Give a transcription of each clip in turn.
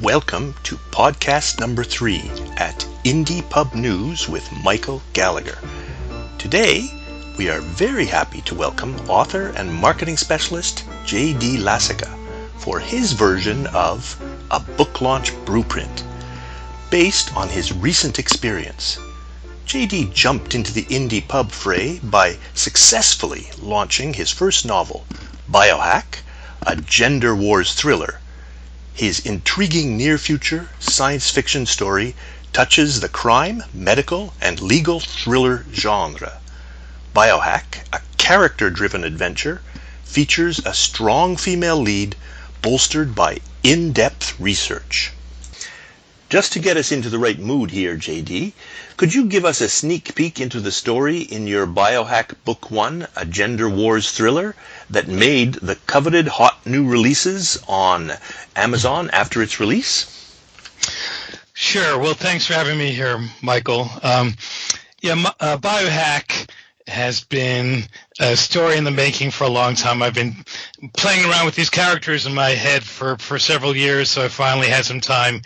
Welcome to podcast number 3 at Indie Pub News with Michael Gallagher. Today, we are very happy to welcome author and marketing specialist J.D. Lasica for his version of a book launch blueprint. Based on his recent experience, J.D. jumped into the indie pub fray by successfully launching his first novel, Biohack, a gender wars thriller. His intriguing near-future science fiction story touches the crime, medical, and legal thriller genre. Biohack, a character-driven adventure, features a strong female lead bolstered by in-depth research. Just to get us into the right mood here, JD, could you give us a sneak peek into the story in your Biohack Book 1, a gender wars thriller, that made the coveted hot new releases on Amazon after its release? Sure. Well, thanks for having me here, Michael. Biohack has been a story in the making for a long time. I've been playing around with these characters in my head for several years, so I finally had some time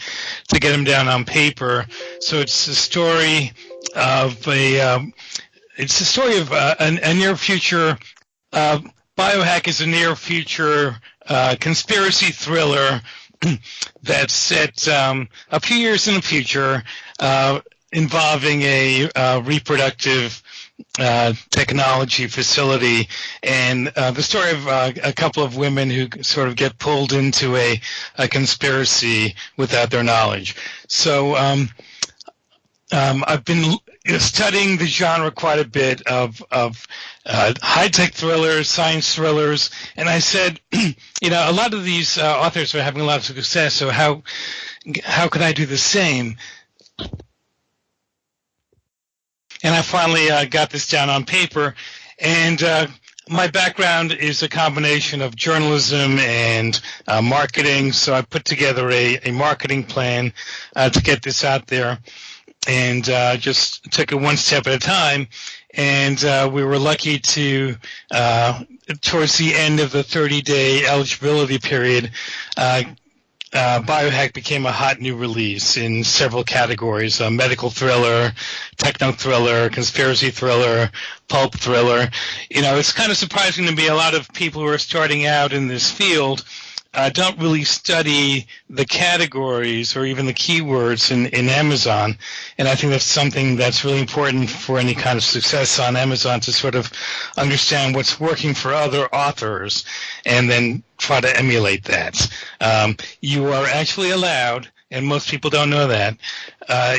to get them down on paper. So it's a story of a near future. Biohack is a near future conspiracy thriller that's set a few years in the future, involving a reproductive technology facility, and the story of a couple of women who sort of get pulled into a conspiracy without their knowledge. So I've been studying the genre quite a bit of high-tech thrillers, science thrillers, and I said, a lot of these authors are having a lot of success, so how can I do the same? And I finally got this down on paper, and my background is a combination of journalism and marketing, so I put together a marketing plan to get this out there, and just took it one step at a time, and we were lucky to, towards the end of the 30-day eligibility period, Biohack became a hot new release in several categories: medical thriller, techno thriller, conspiracy thriller, pulp thriller. It's kind of surprising to me. A lot of people who are starting out in this field don't really study the categories or even the keywords in Amazon, and I think that's something that's really important for any kind of success on Amazon, to sort of understand what's working for other authors and then try to emulate that. You are actually allowed, and most people don't know that,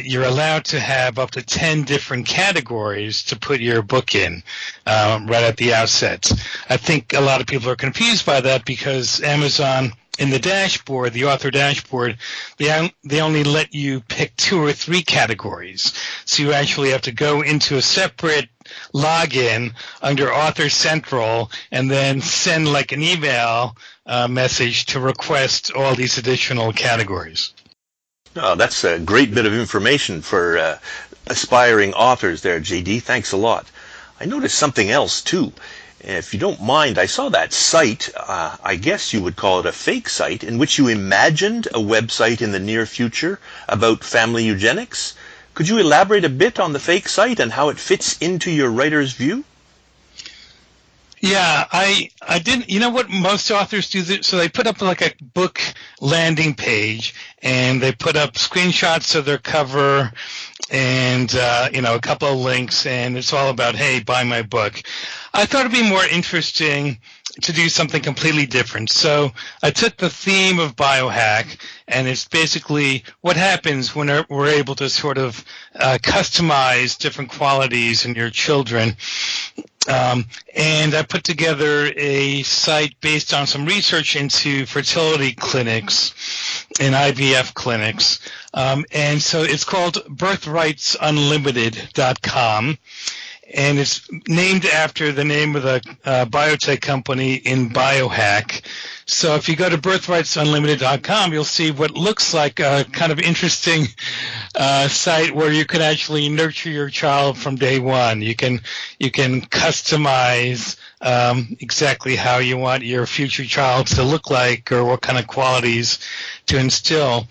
you're allowed to have up to 10 different categories to put your book in right at the outset. I think a lot of people are confused by that because Amazon, in the dashboard, the author dashboard, they only let you pick 2 or 3 categories. So you actually have to go into a separate login under Author Central and then send like an email message to request all these additional categories. Oh, that's a great bit of information for aspiring authors there, JD. Thanks a lot. I noticed something else, too. If you don't mind, I saw that site, I guess you would call it a fake site, in which you imagined a website in the near future about family eugenics. Could you elaborate a bit on the fake site and how it fits into your writer's view? Yeah, I didn't. You know what most authors do? So they put up like a book landing page, and they put up screenshots of their cover, and a couple of links, and it's all about, hey, buy my book. I thought it'd be more interesting to do something completely different. So I took the theme of Biohack, and it's basically what happens when we're able to sort of customize different qualities in your children. And I put together a site based on some research into fertility clinics and IVF clinics. And so it's called birthrightsunlimited.com. And it's named after the name of the biotech company in Biohack. So if you go to birthrightsunlimited.com, you'll see what looks like a kind of interesting site where you can actually nurture your child from day one. You can customize exactly how you want your future child to look like or what kind of qualities to instill.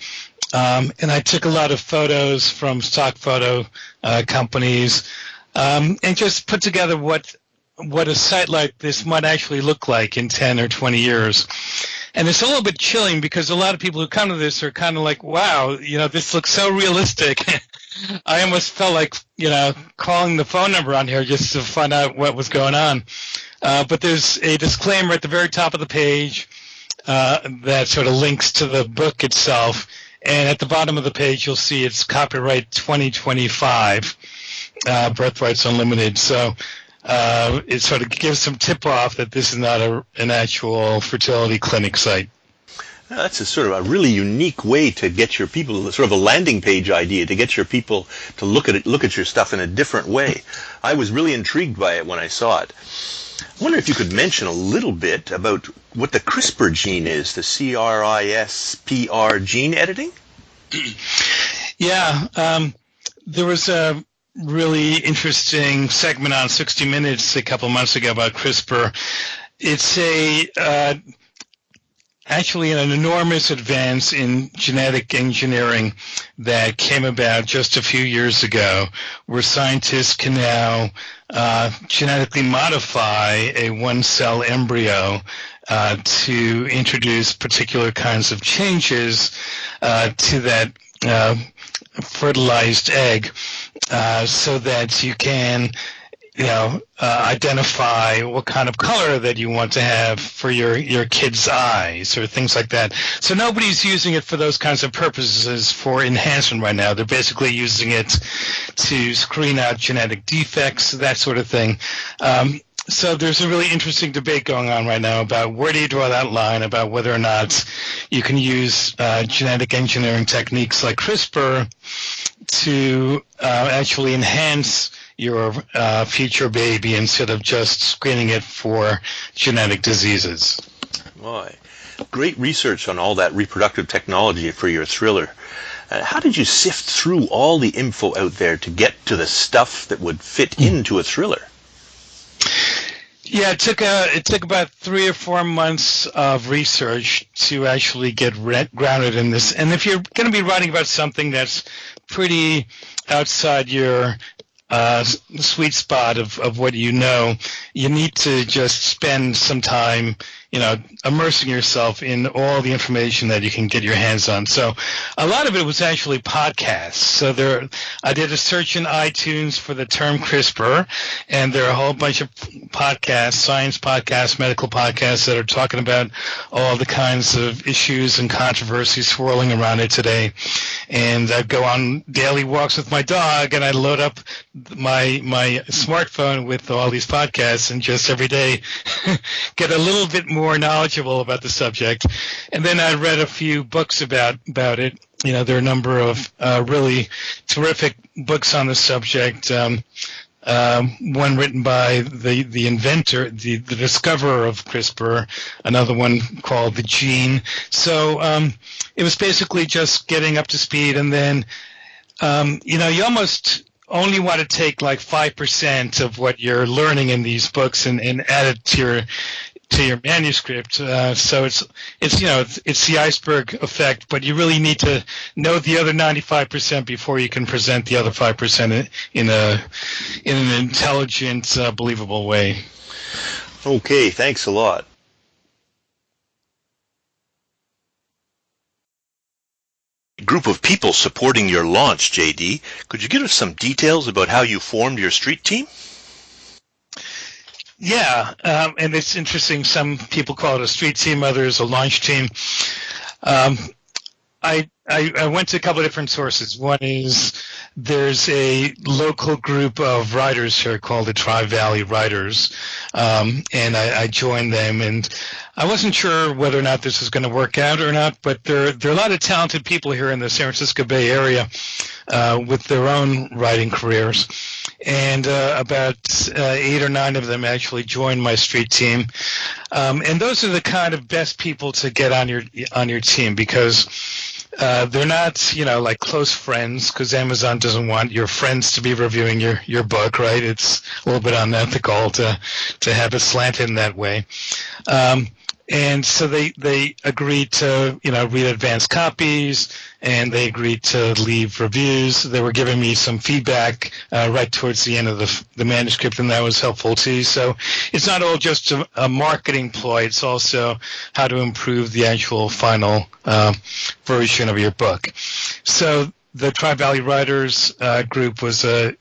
And I took a lot of photos from stock photo companies and just put together what a site like this might actually look like in 10 or 20 years. And it's a little bit chilling because a lot of people who come to this are kind of like, wow, this looks so realistic. I almost felt like, calling the phone number on here just to find out what was going on. But there's a disclaimer at the very top of the page that sort of links to the book itself. And at the bottom of the page, you'll see it's copyright 2025, Birthrights Unlimited. So it sort of gives some tip-off that this is not an actual fertility clinic site. That's a sort of a really unique way to get your people, sort of a landing page idea, to get your people to look at your stuff in a different way. I was really intrigued by it when I saw it. I wonder if you could mention a little bit about what the CRISPR gene is, the CRISPR gene editing? Yeah, there was a really interesting segment on 60 Minutes a couple months ago about CRISPR. It's actually an enormous advance in genetic engineering that came about just a few years ago, where scientists can now genetically modify a one-cell embryo to introduce particular kinds of changes to that fertilized egg, so that you can identify what kind of color that you want to have for your kid's eyes or things like that. So nobody's using it for those kinds of purposes for enhancement right now. They're basically using it to screen out genetic defects, that sort of thing. So there's a really interesting debate going on right now about where do you draw that line about whether or not you can use genetic engineering techniques like CRISPR to actually enhance your future baby instead of just screening it for genetic diseases. Boy, great research on all that reproductive technology for your thriller. How did you sift through all the info out there to get to the stuff that would fit into a thriller? Yeah, it took about 3 or 4 months of research to actually get grounded in this. And if you're going to be writing about something that's pretty outside your sweet spot of what you know, you need to just spend some time, immersing yourself in all the information that you can get your hands on. So a lot of it was actually podcasts. So I did a search in iTunes for the term CRISPR, and there are a whole bunch of podcasts, science podcasts, medical podcasts that are talking about all the kinds of issues and controversies swirling around it today. And I go on daily walks with my dog, and I load up my smartphone with all these podcasts, and just every day get a little bit more knowledgeable about the subject. And then I read a few books about it. There are a number of really terrific books on the subject. One written by the inventor, the discoverer of CRISPR, another one called The Gene. So it was basically just getting up to speed, and then you almost only want to take like 5% of what you're learning in these books and add it to your manuscript. So it's the iceberg effect, but you really need to know the other 95% before you can present the other 5% in an intelligent, believable way. Okay, thanks a lot. Group of people supporting your launch, JD. Could you give us some details about how you formed your street team? Yeah, and it's interesting. Some people call it a street team, others a launch team. I went to a couple of different sources. One is there's a local group of writers here called the Tri-Valley Writers, and I joined them. And I wasn't sure whether or not this was going to work out or not, but there are a lot of talented people here in the San Francisco Bay Area with their own writing careers. And about 8 or 9 of them actually joined my street team. And those are the kind of best people to get on your team, because They're not, like close friends, because Amazon doesn't want your friends to be reviewing your book, right? It's a little bit unethical to have it slanted in that way. And so they agreed to, read advanced copies, and they agreed to leave reviews. They were giving me some feedback right towards the end of the manuscript, and that was helpful too. So it's not all just a marketing ploy. It's also how to improve the actual final version of your book. So the Tri-Valley Writers group was a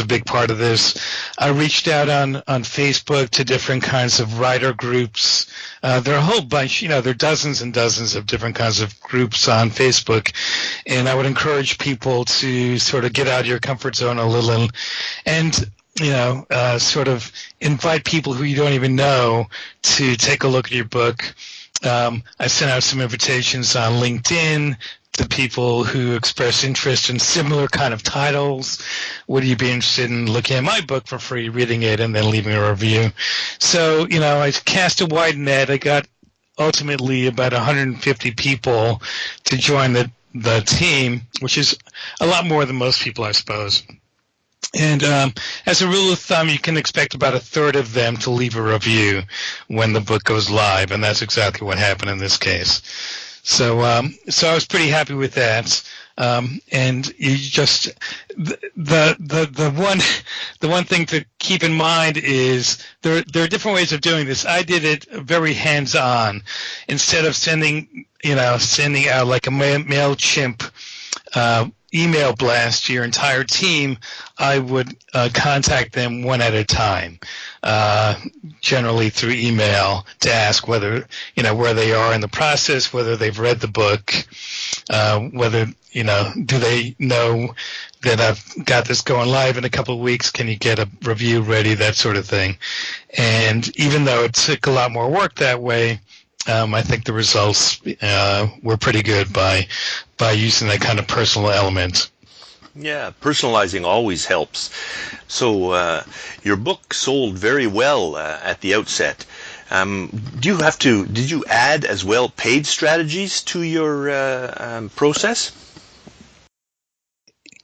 big part of this. I reached out on Facebook to different kinds of writer groups. There are a whole bunch, there are dozens and dozens of different kinds of groups on Facebook. And I would encourage people to sort of get out of your comfort zone a little and sort of invite people who you don't even know to take a look at your book. I sent out some invitations on LinkedIn to people who express interest in similar kind of titles. Would you be interested in looking at my book for free, reading it, and then leaving a review? So, I cast a wide net. I got ultimately about 150 people to join the team, which is a lot more than most people, I suppose. And as a rule of thumb, you can expect about a third of them to leave a review when the book goes live, and that's exactly what happened in this case. So I was pretty happy with that. And you just the one thing to keep in mind is there are different ways of doing this. I did it very hands-on. Instead of sending out like a MailChimp email blast to your entire team, I would contact them one at a time, generally through email, to ask whether, where they are in the process, whether they've read the book, whether, do they know that I've got this going live in a couple of weeks, can you get a review ready, that sort of thing. And even though it took a lot more work that way, I think the results were pretty good by using that kind of personal element. Yeah, personalizing always helps. So your book sold very well at the outset. Did you add as well paid strategies to your process?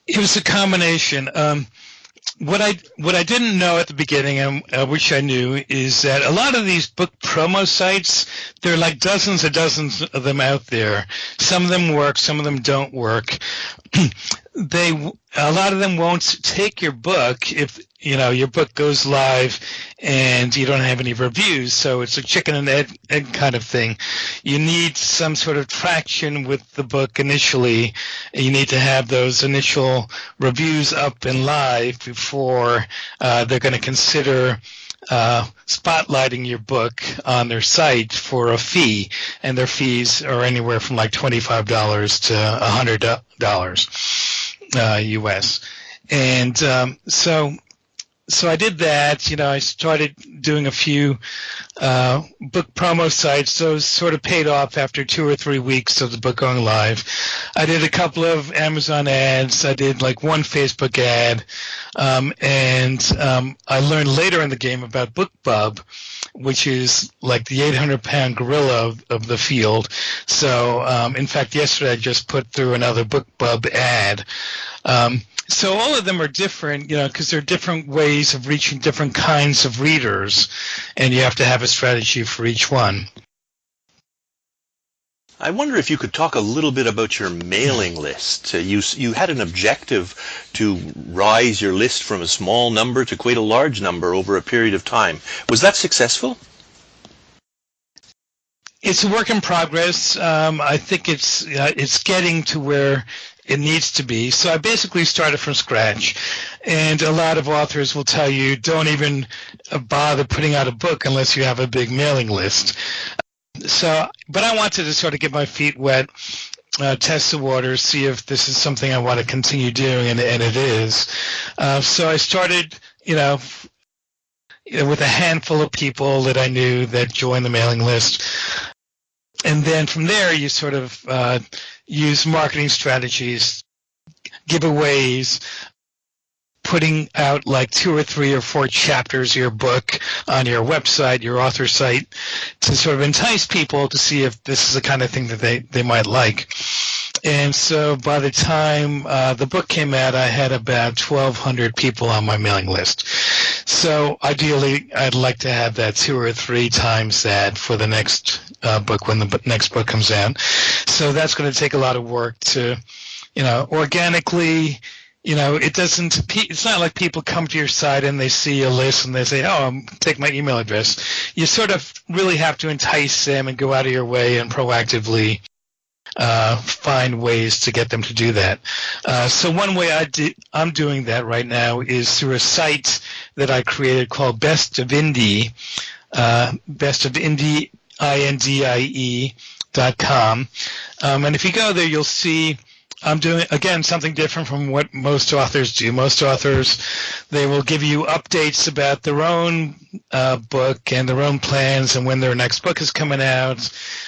It was a combination. What I didn't know at the beginning, and I wish I knew, is that a lot of these book promo sites, there are like dozens and dozens of them out there. Some of them work, some of them don't work. A lot of them won't take your book if your book goes live and you don't have any reviews. So it's a chicken and egg kind of thing. You need some sort of traction with the book initially. You need to have those initial reviews up and live before they're going to consider spotlighting your book on their site for a fee, and their fees are anywhere from like $25 to $100 US. And so I did that. I started doing a few book promo sites. Those sort of paid off after 2 or 3 weeks of the book going live. I did a couple of Amazon ads. I did like one Facebook ad. And I learned later in the game about BookBub, which is like the 800-pound gorilla of the field. So, in fact, yesterday I just put through another BookBub ad. So all of them are different, because there are different ways of reaching different kinds of readers, and you have to have a strategy for each one. I wonder if you could talk a little bit about your mailing list. You had an objective to rise your list from a small number to quite a large number over a period of time. Was that successful? It's a work in progress. I think it's getting to where it needs to be. So I basically started from scratch. And a lot of authors will tell you, don't even bother putting out a book unless you have a big mailing list. But I wanted to sort of get my feet wet, test the waters, see if this is something I want to continue doing, and it is. So I started, with a handful of people that I knew that joined the mailing list. And then from there, you sort of use marketing strategies, giveaways, putting out like 2 or 3 or 4 chapters of your book on your website, your author site, to sort of entice people to see if this is the kind of thing that they might like. And so by the time the book came out, I had about 1,200 people on my mailing list. So ideally, I'd like to have that 2 or 3 times that for the next book when the next book comes out. So that's going to take a lot of work to, organically. It's not like people come to your site and they see a list and they say, take my email address. You sort of really have to entice them and go out of your way and proactively find ways to get them to do that. So one way I'm doing that right now is through a site that I created called Best of Indie, bestofindie.com. And if you go there, you'll see I'm doing, again, something different from what most authors do. Most authors, they will give you updates about their own book and their own plans and when their next book is coming out.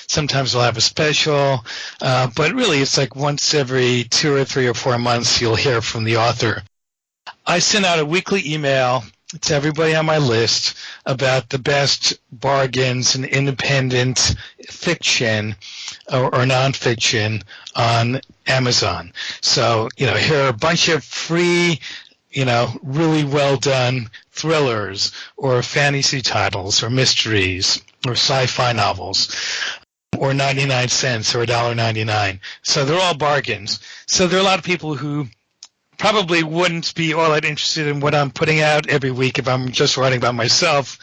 Sometimes they'll have a special, but really it's like once every 2 or 3 or 4 months you'll hear from the author. I send out a weekly email to everybody on my list about the best bargains in independent fiction or nonfiction on Amazon. So, here are a bunch of free, really well done thrillers or fantasy titles or mysteries or sci-fi novels or 99 cents or $1.99. So they're all bargains. So there are a lot of people who probably wouldn't be all that interested in what I'm putting out every week if I'm just writing about myself,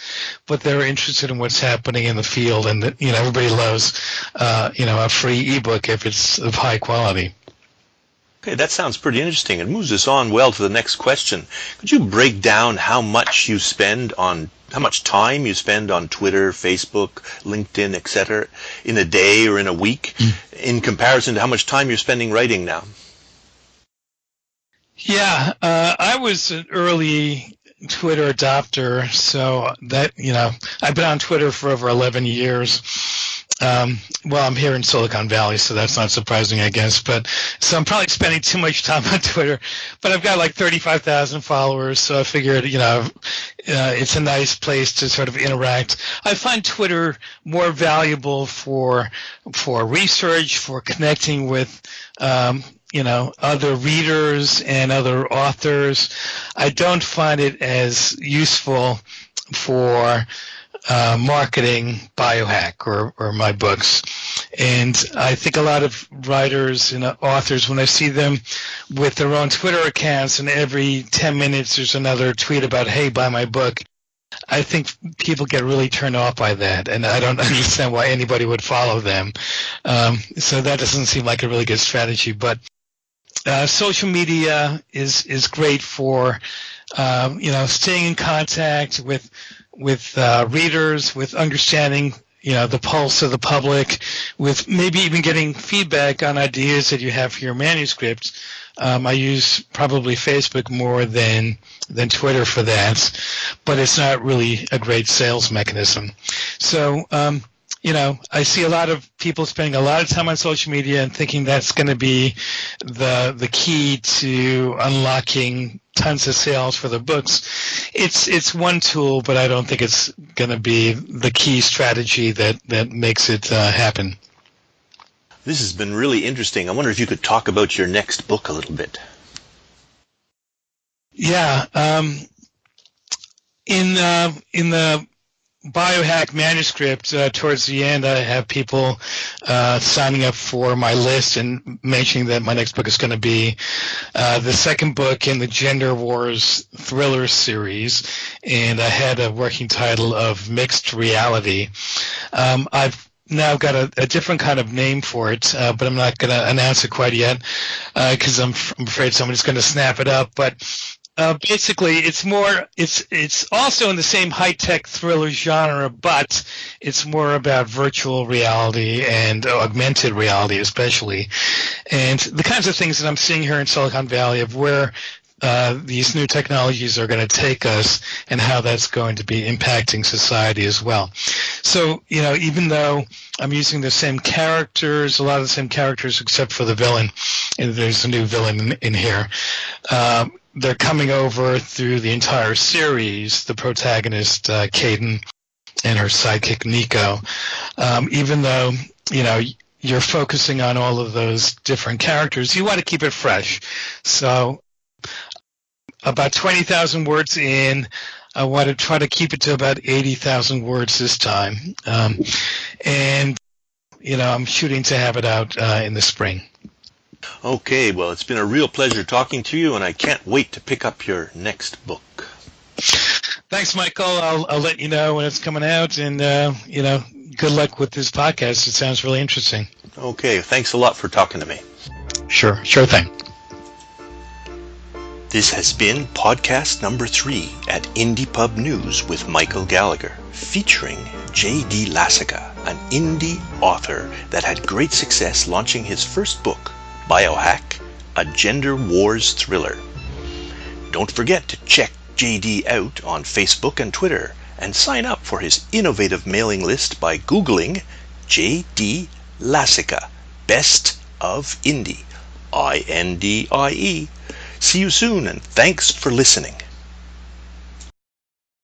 but they're interested in what's happening in the field, and everybody loves, a free ebook if it's of high quality. Okay, that sounds pretty interesting. It moves us on well to the next question. Could you break down how much time you spend on Twitter, Facebook, LinkedIn, etc., in a day or in a week, in comparison to how much time you're spending writing now? Yeah, I was an early Twitter adopter, so that, I've been on Twitter for over 11 years. I'm here in Silicon Valley, so that's not surprising, I guess. So I'm probably spending too much time on Twitter, but I've got like 35,000 followers, so I figured, it's a nice place to sort of interact. I find Twitter more valuable for research, for connecting with, other readers and other authors. I don't find it as useful for marketing Biohack or my books. And I think a lot of writers and authors, when I see them with their own Twitter accounts and every 10 minutes there's another tweet about, hey, buy my book, I think people get really turned off by that, and I don't understand why anybody would follow them. So that doesn't seem like a really good strategy. But social media is great for staying in contact with readers, with understanding the pulse of the public, with maybe even getting feedback on ideas that you have for your manuscript. I use probably Facebook more than Twitter for that, but it's not really a great sales mechanism. So, I see a lot of people spending a lot of time on social media and thinking that's going to be the key to unlocking tons of sales for the books. It's one tool, but I don't think it's going to be the key strategy that makes it happen. This has been really interesting. I wonder if you could talk about your next book a little bit. Yeah. In the Biohack manuscript, towards the end, I have people signing up for my list and mentioning that my next book is going to be the second book in the Gender Wars thriller series, and I had a working title of Mixed Reality. I've now got a different kind of name for it, but I'm not going to announce it quite yet because I'm afraid somebody's going to snap it up. But basically, it's also in the same high-tech thriller genre, but it's more about virtual reality and augmented reality especially. And the kinds of things that I'm seeing here in Silicon Valley of where these new technologies are going to take us and how that's going to be impacting society as well. So, even though I'm using the same characters, a lot of the same characters except for the villain, and there's a new villain in here, they're coming over through the entire series, the protagonist, Caden, and her sidekick, Nico. Even though, you're focusing on all of those different characters. You want to keep it fresh. So about 20,000 words in. I want to try to keep it to about 80,000 words this time. And, I'm shooting to have it out in the spring. Okay, well, it's been a real pleasure talking to you, and I can't wait to pick up your next book. Thanks, Michael. I'll let you know when it's coming out, and, good luck with this podcast. It sounds really interesting. Okay, thanks a lot for talking to me. Sure thing. This has been podcast number 3 at Indie Pub News with Michael Gallagher, featuring J.D. Lasica, an indie author that had great success launching his first book, Biohack, a gender wars thriller. Don't forget to check J.D. out on Facebook and Twitter, and sign up for his innovative mailing list by Googling J.D. Lasica, Best of Indie, INDIE. See you soon, and thanks for listening.